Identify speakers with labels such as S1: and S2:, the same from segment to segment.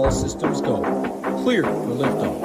S1: All systems go. Clear for liftoff.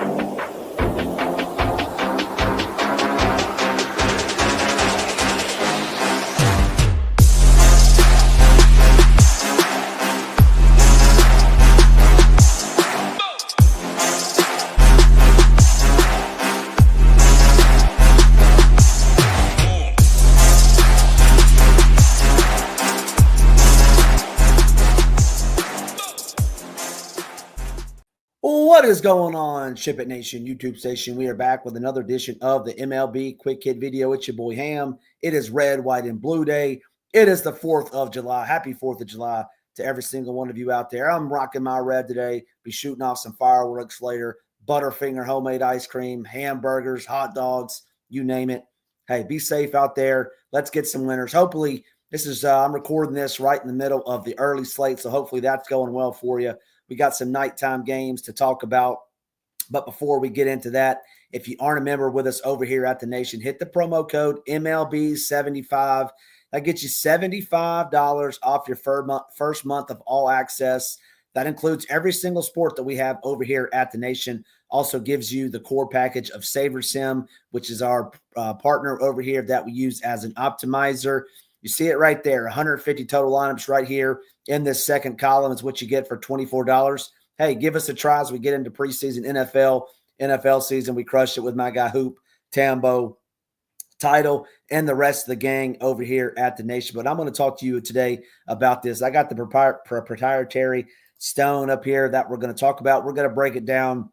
S2: What is going on, SHIPIT Nation YouTube station? We are back with another edition of the MLB Quick Hit video. It's your boy Ham. It is Red, White, and Blue Day. It is the 4th of July. Happy 4th of July to every single one of you out there. I'm rocking my red today. Be shooting off some fireworks later. Butterfinger homemade ice cream, hamburgers, hot dogs, you name it. Hey, be safe out there. Let's get some winners. Hopefully, this is I'm recording this right in the middle of the early slate, so hopefully that's going well for you. We got some nighttime games to talk about. But before we get into that, if you aren't a member with us over here at the Nation, hit the promo code MLB75. That gets you $75 off your first month of all access. That includes every single sport that we have over here at the Nation. Also gives you the core package of SaberSim, which is our partner over here that we use as an optimizer. You see it right there, 150 total lineups right here in this second column is what you get for $24. Hey, give us a try as we get into preseason NFL season. We crushed it with my guy Hoop, Tambo, Title, and the rest of the gang over here at the Nation. But I'm going to talk to you today about this. I got the proprietary stone up here that we're going to talk about. We're going to break it down.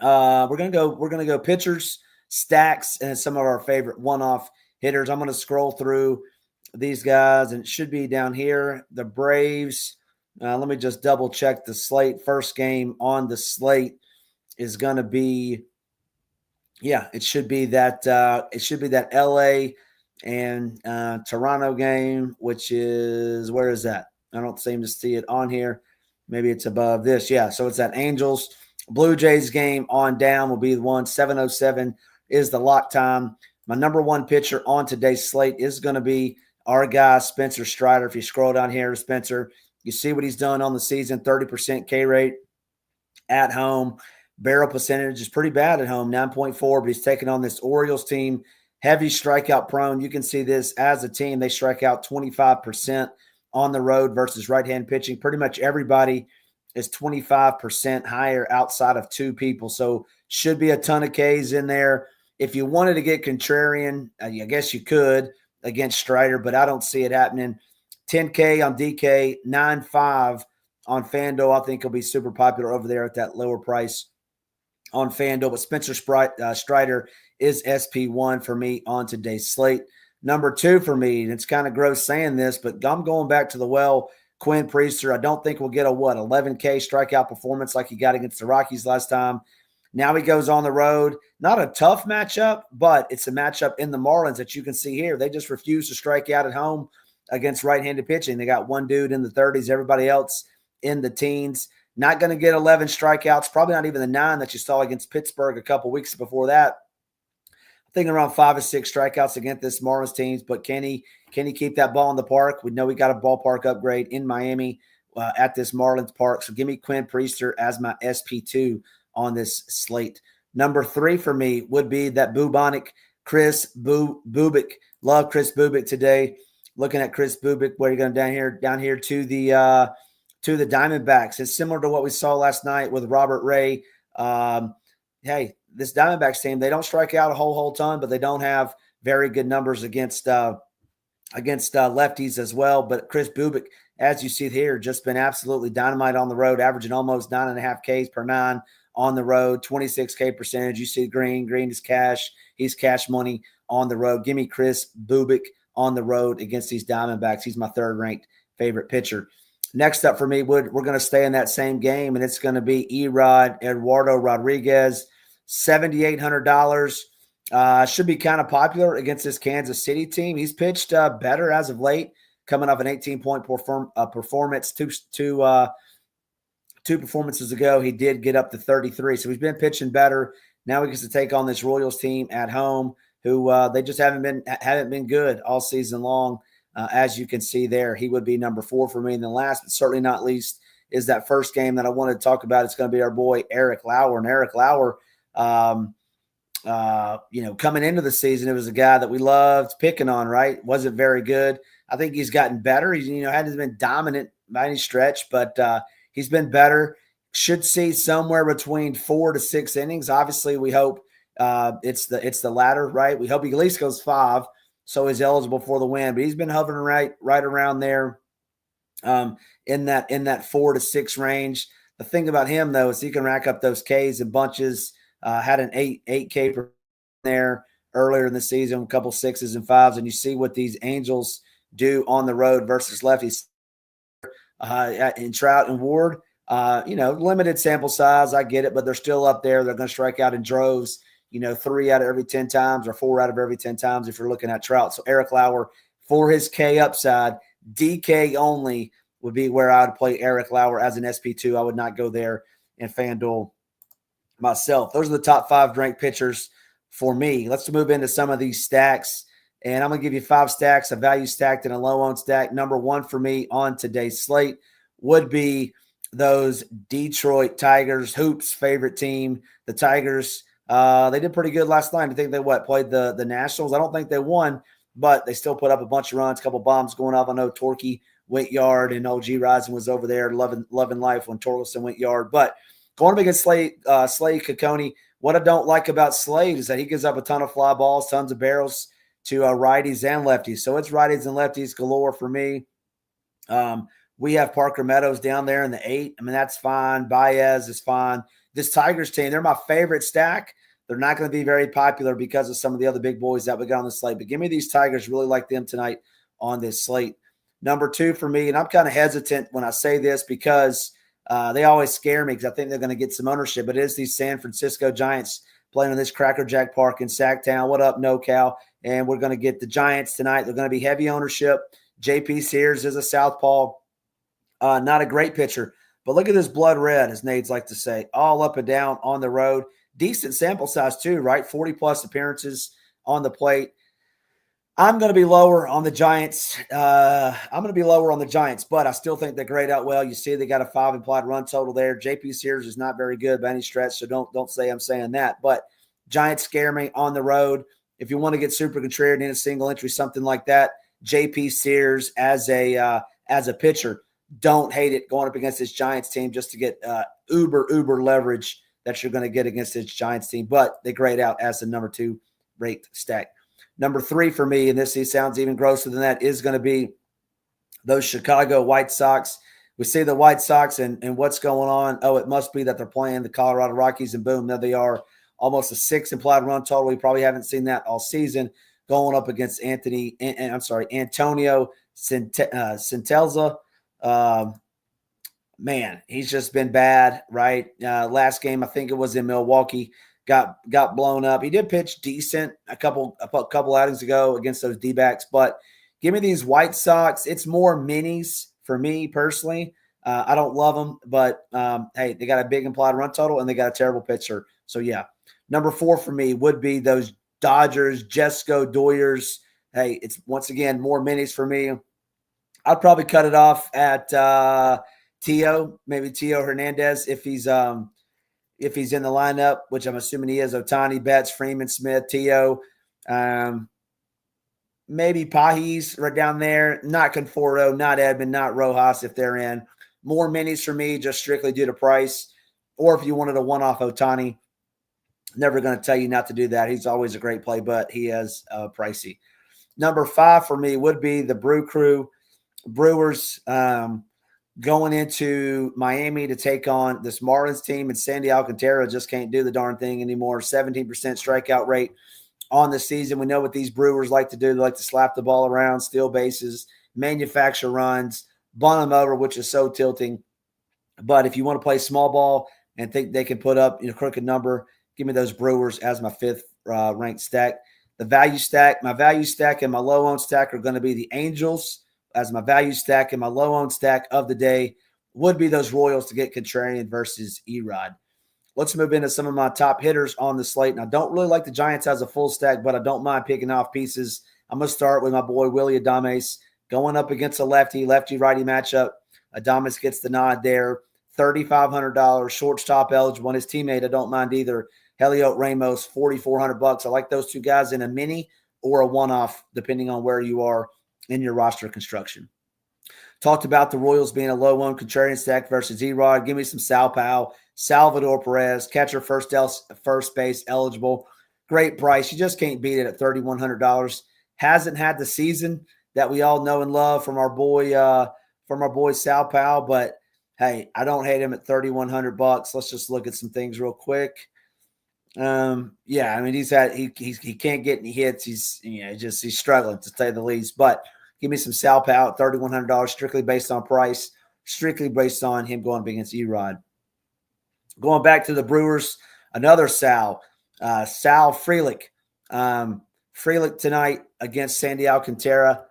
S2: We're going to go pitchers, stacks, and some of our favorite one-off hitters. I'm going to scroll through these guys, and it should be down here. The Braves. Let me just double check the slate. First game on the slate is going to be, it should be that LA and Toronto game, which is, where is that? I don't seem to see it on here. Maybe it's above this. Yeah, so it's that Angels Blue Jays game on down will be the one. 7:07 is the lock time. My number one pitcher on today's slate is going to be our guy, Spencer Strider. If you scroll down here, Spencer, you see what he's done on the season, 30% K rate at home. Barrel percentage is pretty bad at home, 9.4, but he's taking on this Orioles team, heavy strikeout prone. You can see this as a team. They strike out 25% on the road versus right-hand pitching. Pretty much everybody is 25% higher outside of two people. So should be a ton of Ks in there. If you wanted to get contrarian, I guess you could against Strider, but I don't see it happening. 10K on DK, 9.5 on FanDuel. I think he'll be super popular over there at that lower price on FanDuel. But Spencer Strider is SP1 for me on today's slate. Number 2 for me, and it's kind of gross saying this, but I'm going back to the well, Quinn Priester. I don't think we'll get a 11K strikeout performance like he got against the Rockies last time. Now he goes on the road. Not a tough matchup, but it's a matchup in the Marlins that you can see here. They just refuse to strike out at home against right-handed pitching. They got one dude in the 30s, everybody else in the teens. Not going to get 11 strikeouts, probably not even the 9 that you saw against Pittsburgh a couple weeks before that. I think around 5 or 6 strikeouts against this Marlins teams, but can he keep that ball in the park? We know we got a ballpark upgrade in Miami at this Marlins park, so give me Quinn Priester as my SP2 on this slate. Number 3 for me would be that bubonic Kris Bubic. Love Kris Bubic today. Looking at Kris Bubic, where you're going down here to the Diamondbacks. It's similar to what we saw last night with Robert Ray. Hey, this Diamondbacks team, they don't strike out a whole ton, but they don't have very good numbers against lefties as well. But Kris Bubic, as you see here, just been absolutely dynamite on the road, averaging almost 9.5 Ks per 9 on the road, 26K percentage. You see Green is cash. He's cash money on the road. Give me Kris Bubic on the road against these Diamondbacks. He's my third-ranked favorite pitcher. Next up for me, we're going to stay in that same game, and it's going to be Eduardo Rodriguez, $7,800. Should be kind of popular against this Kansas City team. He's pitched better as of late, coming off an 18-point performance. Two performances ago, he did get up to 33. So he's been pitching better. Now he gets to take on this Royals team at home, who they just haven't been good all season long. As you can see there, he would be number 4 for me. And then last but certainly not least is that first game that I wanted to talk about. It's going to be our boy Eric Lauer. And Eric Lauer, coming into the season, it was a guy that we loved picking on, right? Wasn't very good. I think he's gotten better. He's, hasn't been dominant by any stretch, but he's been better. Should see somewhere between 4 to 6 innings. Obviously, we hope it's the latter, right? We hope he at least goes 5, so he's eligible for the win. But he's been hovering right around there, in that 4 to 6 range. The thing about him though is he can rack up those Ks in bunches. Had an 8K per there earlier in the season, a couple 6s and 5s, and you see what these Angels do on the road versus lefties. In Trout and Ward, limited sample size, I get it, but they're still up there. They're going to strike out in droves, 3 out of every 10 times or 4 out of every 10 times if you're looking at Trout. So Eric Lauer, for his K upside, DK only would be where I would play Eric Lauer as an SP2. I would not go there in FanDuel myself. Those are the top 5 ranked pitchers for me. Let's move into some of these stacks. And I'm going to give you 5 stacks, a value stack and a low-owned stack. Number 1 for me on today's slate would be those Detroit Tigers, Hoops' favorite team. The Tigers, they did pretty good last night. I think they played the Nationals. I don't think they won, but they still put up a bunch of runs, a couple bombs going off. I know Torkey went yard and OG Rising was over there loving life when Torkelson went yard. But going up against Slade Cecconi, what I don't like about Slade is that he gives up a ton of fly balls, tons of barrels to righties and lefties. So it's righties and lefties galore for me. We have Parker Meadows down there in the 8. I mean, that's fine. Baez is fine. This Tigers team, they're my favorite stack. They're not going to be very popular because of some of the other big boys that we got on the slate. But give me these Tigers. Really like them tonight on this slate. Number 2 for me, and I'm kind of hesitant when I say this because they always scare me because I think they're going to get some ownership. But it is these San Francisco Giants playing on this Cracker Jack Park in Sacktown. What up, NoCal? And we're going to get the Giants tonight. They're going to be heavy ownership. JP Sears is a southpaw. Not a great pitcher. But look at this blood red, as Nades like to say, all up and down on the road. Decent sample size too, right? 40-plus appearances on the plate. I'm going to be lower on the Giants. But I still think they grade out well. You see they got a 5 implied run total there. JP Sears is not very good by any stretch, so don't say I'm saying that. But Giants scare me on the road. If you want to get super contrarian in a single entry, something like that, JP Sears as a pitcher, don't hate it going up against this Giants team just to get uber leverage that you're going to get against this Giants team. But they grade out as the number 2 rate stack. Number 3 for me, and this sounds even grosser than that, is going to be those Chicago White Sox. We see the White Sox and what's going on. Oh, it must be that they're playing the Colorado Rockies, and boom, there they are. Almost a 6 implied run total. We probably haven't seen that all season. Going up against Antonio Centelza. Man, he's just been bad, right? Last game, I think it was in Milwaukee, got blown up. He did pitch decent a couple outings ago against those D-backs, but give me these White Sox. It's more minis for me personally. I don't love them, but hey, they got a big implied run total and they got a terrible pitcher. So yeah, number 4 for me would be those Dodgers, Jesco Doyers. Hey, it's once again more minis for me. I'd probably cut it off at maybe Tio Hernandez if he's in the lineup, which I'm assuming he is. Ohtani, Betts, Freeman, Smith, Tio, maybe Pahis right down there. Not Conforto, not Edmund, not Rojas if they're in. More minis for me, just strictly due to price. Or if you wanted a one-off Ohtani, never going to tell you not to do that. He's always a great play, but he is pricey. Number 5 for me would be the Brew Crew. Brewers going into Miami to take on this Marlins team, and Sandy Alcantara just can't do the darn thing anymore. 17% strikeout rate on the season. We know what these Brewers like to do. They like to slap the ball around, steal bases, manufacture runs, bunt them over, which is so tilting. But if you want to play small ball and think they can put up a crooked number, give me those Brewers as my 5th ranked stack. The value stack, my value stack and my low-owned stack are going to be the Angels as my value stack, and my low-owned stack of the day would be those Royals to get contrarian versus Erod. Let's move into some of my top hitters on the slate. And I don't really like the Giants as a full stack, but I don't mind picking off pieces. I'm going to start with my boy Willie Adames going up against a lefty-righty matchup Adames gets the nod there. $3,500 shortstop eligible. And his teammate, I don't mind either. Heliot Ramos, $4,400. I like those two guys in a mini or a one-off, depending on where you are in your roster construction. Talked about the Royals being a low-owned contrarian stack versus Erod. Give me some Sal Powell, Salvador Perez, catcher first base eligible. Great price. You just can't beat it at $3,100. Hasn't had the season that we all know and love from our boy Sal Powell, but hey, I don't hate him at $3,100. Let's just look at some things real quick. Yeah, I mean he can't get any hits. He's struggling to say the least. But give me some Sal Powell at $3,100, strictly based on price, strictly based on him going up against Erod. Going back to the Brewers, another Sal Frelick. Frelick tonight against Sandy Alcantara.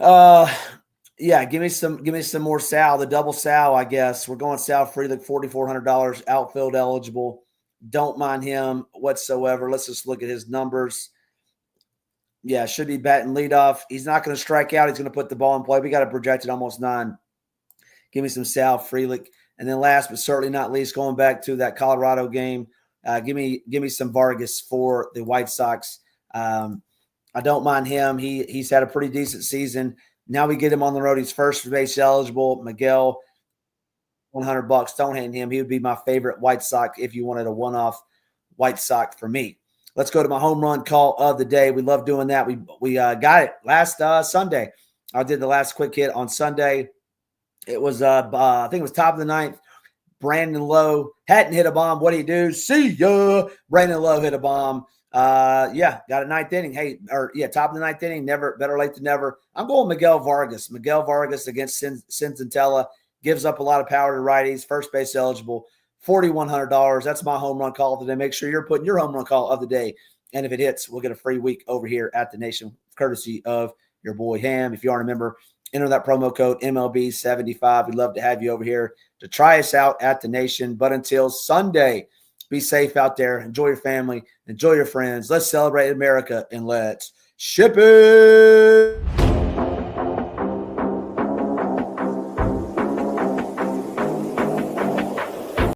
S2: Yeah, give me some more Sal, the double Sal, I guess. We're going Sal Frelick, $4,400, outfield eligible. Don't mind him whatsoever. Let's just look at his numbers. Yeah, should be batting leadoff. He's not going to strike out. He's going to put the ball in play. We got it projected almost 9. Give me some Sal Frelick. And then last but certainly not least, going back to that Colorado game, give me some Vargas for the White Sox. I don't mind him. He's had a pretty decent season. Now we get him on the road. He's first base eligible. Miguel, $100. Don't hate him. He would be my favorite White Sox if you wanted a one-off White Sox for me. Let's go to my home run call of the day. We love doing that. We got it last Sunday. I did the last quick hit on Sunday. It was I think it was top of the 9th. Brandon Lowe hadn't hit a bomb. What do you do? See ya. Brandon Lowe hit a bomb. Got a 9th inning. Top of the 9th inning. Never, better late than never. I'm going Miguel Vargas. Miguel Vargas against Cincinnati. Gives up a lot of power to righties. First base eligible. $4,100. That's my home run call of the day. Make sure you're putting your home run call of the day. And if it hits, we'll get a free week over here at the Nation, courtesy of your boy Ham. If you aren't a member, enter that promo code MLB75. We'd love to have you over here to try us out at the Nation. But until Sunday, be safe out there. Enjoy your family. Enjoy your friends. Let's celebrate America and let's ship it.